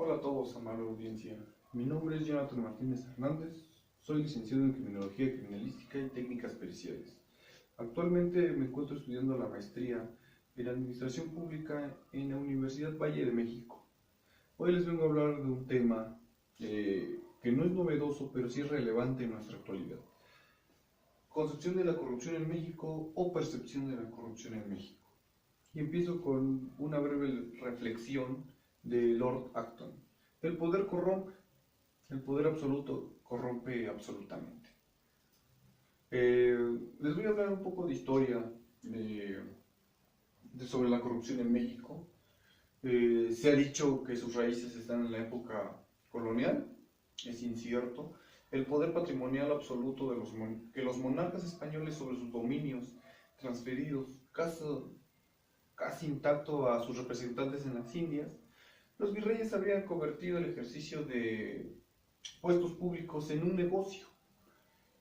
Hola a todos, amable audiencia. Mi nombre es Jonathan Martínez Hernández, soy licenciado en Criminología Criminalística y Técnicas Periciales. Actualmente me encuentro estudiando la maestría en Administración Pública en la Universidad Valle de México. Hoy les vengo a hablar de un tema que no es novedoso, pero sí es relevante en nuestra actualidad. Concepción de la corrupción en México o percepción de la corrupción en México. Y empiezo con una breve reflexión de Lord Acton. El poder corrompe, el poder absoluto corrompe absolutamente. Les voy a hablar un poco de historia sobre la corrupción en México. Se ha dicho que sus raíces están en la época colonial, es incierto. El poder patrimonial absoluto de que los monarcas españoles sobre sus dominios transferidos casi intacto a sus representantes en las Indias, los virreyes habrían convertido el ejercicio de puestos públicos en un negocio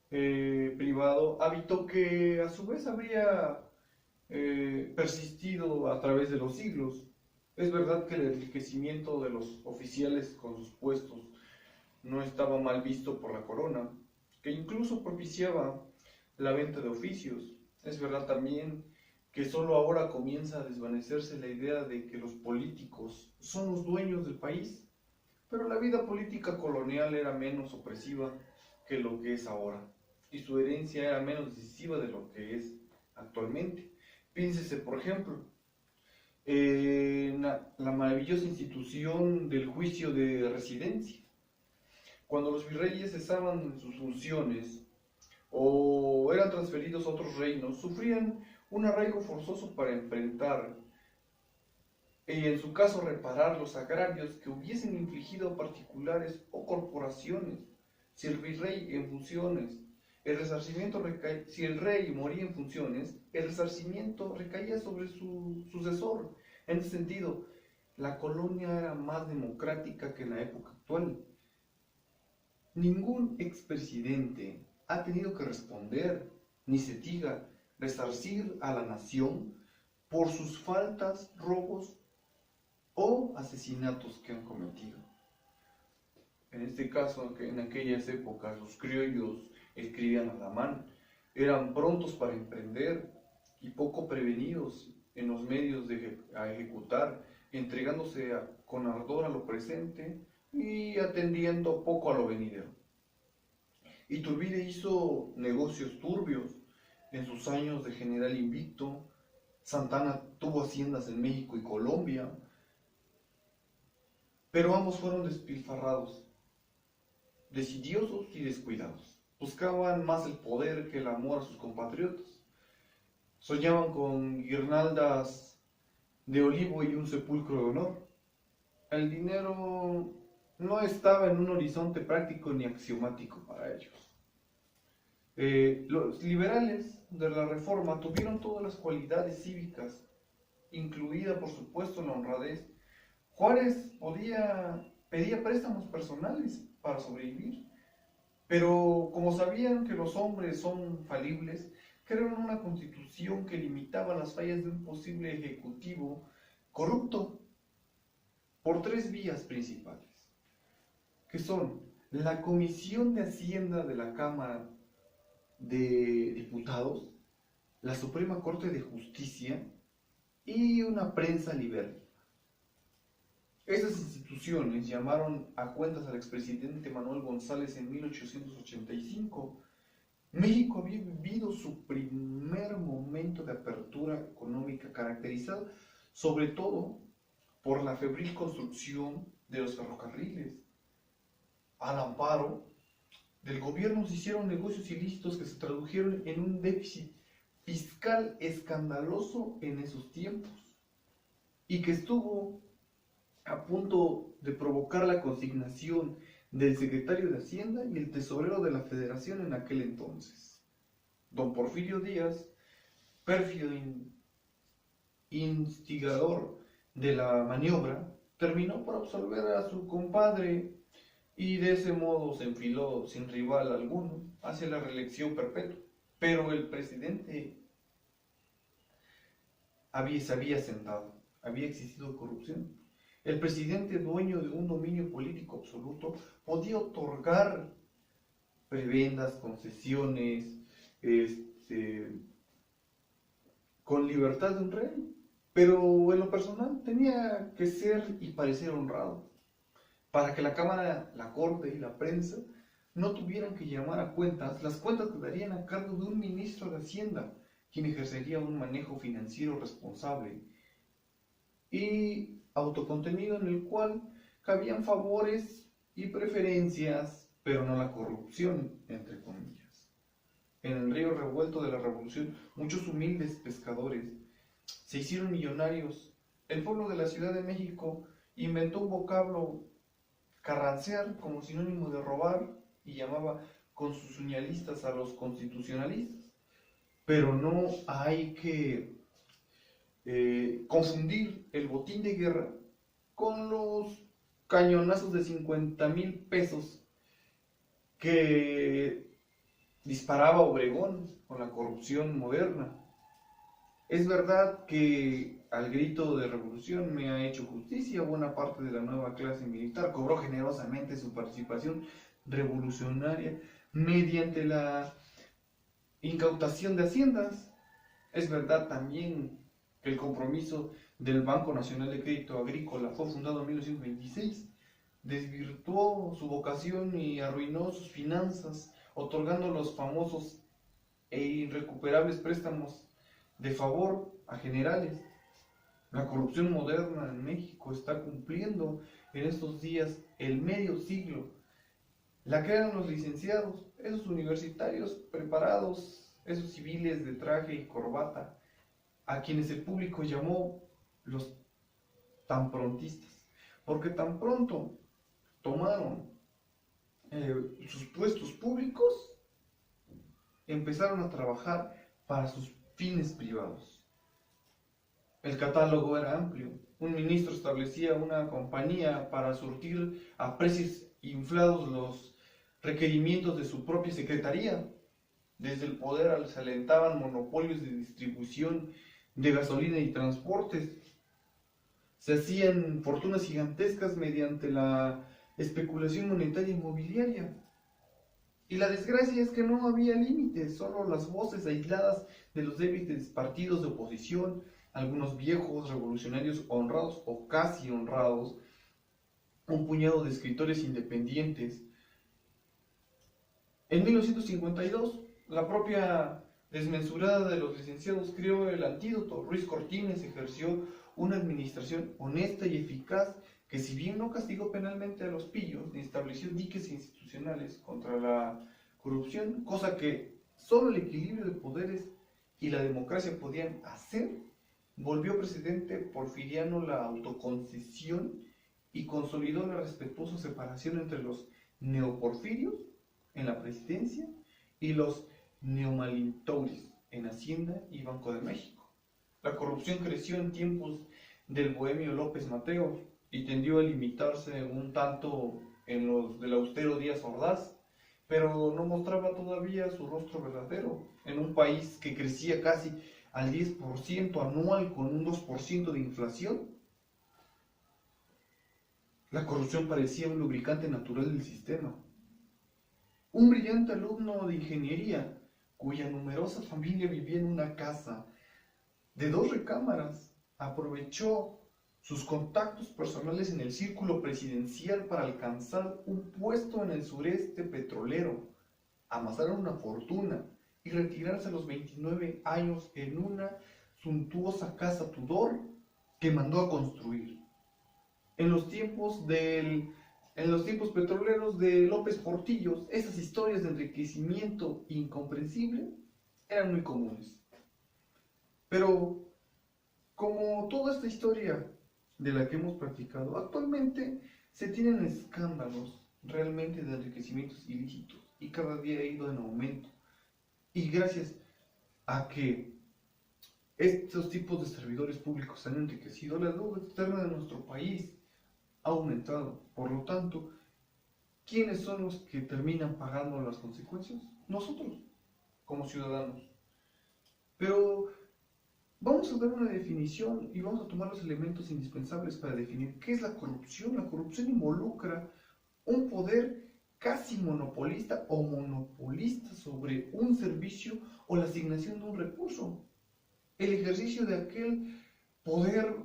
privado, hábito que a su vez habría persistido a través de los siglos. Es verdad que el enriquecimiento de los oficiales con sus puestos no estaba mal visto por la corona, que incluso propiciaba la venta de oficios. Es verdad también que solo ahora comienza a desvanecerse la idea de que los políticos son los dueños del país, pero la vida política colonial era menos opresiva que lo que es ahora, y su herencia era menos decisiva de lo que es actualmente. Piénsese, por ejemplo, en la maravillosa institución del juicio de residencia. Cuando los virreyes cesaban en sus funciones o eran transferidos a otros reinos, sufrían un arraigo forzoso para enfrentar y en su caso reparar los agravios que hubiesen infligido a particulares o corporaciones. Si el virrey en funciones, si el rey moría en funciones, el resarcimiento recaía sobre su sucesor. En este sentido, la colonia era más democrática que en la época actual. Ningún expresidente ha tenido que responder, ni se diga resarcir a la nación por sus faltas, robos o asesinatos que han cometido. En este caso, en aquellas épocas, los criollos escribían a la mano, eran prontos para emprender y poco prevenidos en los medios a ejecutar, entregándose con ardor a lo presente y atendiendo poco a lo venidero. Iturbide hizo negocios turbios en sus años de general invicto. Santana tuvo haciendas en México y Colombia, pero ambos fueron despilfarrados, desidiosos y descuidados. Buscaban más el poder que el amor a sus compatriotas. Soñaban con guirnaldas de olivo y un sepulcro de honor. El dinero no estaba en un horizonte práctico ni axiomático para ellos. Los liberales de la Reforma tuvieron todas las cualidades cívicas, incluida por supuesto la honradez. Juárez pedía préstamos personales para sobrevivir, pero como sabían que los hombres son falibles, crearon una constitución que limitaba las fallas de un posible ejecutivo corrupto por 3 vías principales, que son la Comisión de Hacienda de la Cámara de Diputados, la Suprema Corte de Justicia y una prensa liberal. Estas instituciones llamaron a cuentas al expresidente Manuel González en 1885. México había vivido su primer momento de apertura económica, caracterizado sobre todo por la febril construcción de los ferrocarriles. Al amparo del gobierno se hicieron negocios ilícitos que se tradujeron en un déficit fiscal escandaloso en esos tiempos y que estuvo a punto de provocar la consignación del secretario de Hacienda y el tesorero de la Federación en aquel entonces. Don Porfirio Díaz, pérfido instigador de la maniobra, terminó por absolver a su compadre y de ese modo se enfiló sin rival alguno hacia la reelección perpetua. Pero el presidente se había sentado, había existido corrupción. El presidente, dueño de un dominio político absoluto, podía otorgar prebendas, concesiones, con libertad de un rey, pero en lo personal tenía que ser y parecer honrado, para que la Cámara, la Corte y la prensa no tuvieran que llamar a cuentas. Las cuentas quedarían a cargo de un ministro de Hacienda, quien ejercería un manejo financiero responsable y autocontenido, en el cual cabían favores y preferencias, pero no la corrupción, entre comillas. En el río revuelto de la revolución, muchos humildes pescadores se hicieron millonarios. El pueblo de la Ciudad de México inventó un vocablo, carrancear, como sinónimo de robar, y llamaba constitucionalistas a los constitucionalistas. Pero no hay que confundir el botín de guerra con los cañonazos de 50,000 pesos que disparaba Obregón con la corrupción moderna. Es verdad que al grito de revolución me ha hecho justicia. Buena parte de la nueva clase militar cobró generosamente su participación revolucionaria mediante la incautación de haciendas. Es verdad también que el compromiso del Banco Nacional de Crédito Agrícola fue fundado en 1926, desvirtuó su vocación y arruinó sus finanzas, otorgando los famosos e irrecuperables préstamos de favor a generales. La corrupción moderna en México está cumpliendo en estos días el medio siglo. La crean los licenciados, esos universitarios preparados, esos civiles de traje y corbata, a quienes el público llamó los tan prontistas, porque tan pronto tomaron sus puestos públicos, empezaron a trabajar para sus fines privados. El catálogo era amplio. Un ministro establecía una compañía para surtir a precios inflados los requerimientos de su propia secretaría. Desde el poder se alentaban monopolios de distribución de gasolina y transportes. Se hacían fortunas gigantescas mediante la especulación monetaria inmobiliaria. Y la desgracia es que no había límites, solo las voces aisladas de los débiles partidos de oposición, algunos viejos revolucionarios honrados o casi honrados, un puñado de escritores independientes. En 1952, la propia desmensurada de los licenciados creó el antídoto. Ruiz Cortines ejerció una administración honesta y eficaz que, si bien no castigó penalmente a los pillos ni estableció diques institucionales contra la corrupción, cosa que solo el equilibrio de poderes y la democracia podían hacer, volvió presidente Porfiriano la autoconcesión y consolidó la respetuosa separación entre los neoporfirios en la presidencia y los neomalintouris en Hacienda y Banco de México. La corrupción creció en tiempos del bohemio López Mateos y tendió a limitarse un tanto en los del austero Díaz Ordaz, pero no mostraba todavía su rostro verdadero en un país que crecía casi al 10% anual con un 2% de inflación. La corrupción parecía un lubricante natural del sistema. Un brillante alumno de ingeniería, cuya numerosa familia vivía en una casa de 2 recámaras, aprovechó sus contactos personales en el círculo presidencial para alcanzar un puesto en el sureste petrolero, amasar una fortuna y retirarse a los 29 años en una suntuosa casa Tudor que mandó a construir. En los tiempos petroleros de López Portillos, esas historias de enriquecimiento incomprensible eran muy comunes. Pero, como toda esta historia de la que hemos practicado, actualmente se tienen escándalos realmente de enriquecimientos ilícitos y cada día ha ido en aumento. Y gracias a que estos tipos de servidores públicos han enriquecido, la deuda externa de nuestro país ha aumentado. Por lo tanto, ¿quiénes son los que terminan pagando las consecuencias? Nosotros, como ciudadanos. Pero Vamos a dar una definición y vamos a tomar los elementos indispensables para definir qué es la corrupción. La corrupción involucra un poder casi monopolista o monopolista sobre un servicio o la asignación de un recurso. El ejercicio de aquel poder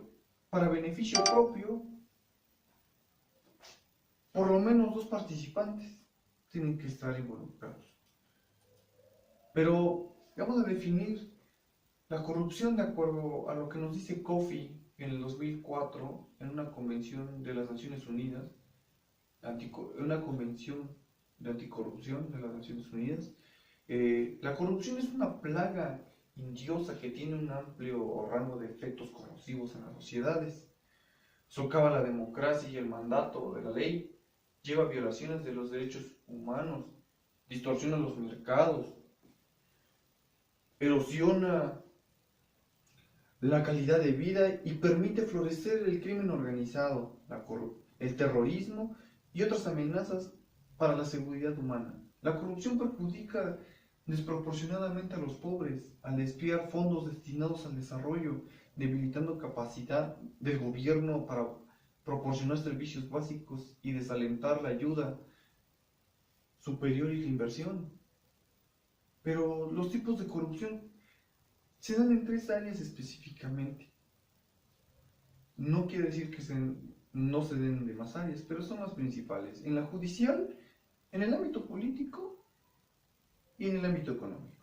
para beneficio propio, por lo menos dos participantes tienen que estar involucrados. Pero vamos a definir la corrupción de acuerdo a lo que nos dice Kofi en el 2004 en una convención de las Naciones Unidas, una convención de anticorrupción de las Naciones Unidas. La corrupción es una plaga insidiosa que tiene un amplio rango de efectos corrosivos en las sociedades. Socava la democracia y el mandato de la ley, lleva violaciones de los derechos humanos, distorsiona los mercados, erosiona la calidad de vida y permite florecer el crimen organizado, el terrorismo y otras amenazas para la seguridad humana. La corrupción perjudica desproporcionadamente a los pobres al desviar fondos destinados al desarrollo, debilitando capacidad del gobierno para proporcionar servicios básicos y desalentar la ayuda superior y la inversión. Pero los tipos de corrupción se dan en 3 áreas específicamente. No quiere decir que no se den de más áreas, pero son las principales. En la judicial, en el ámbito político y en el ámbito económico.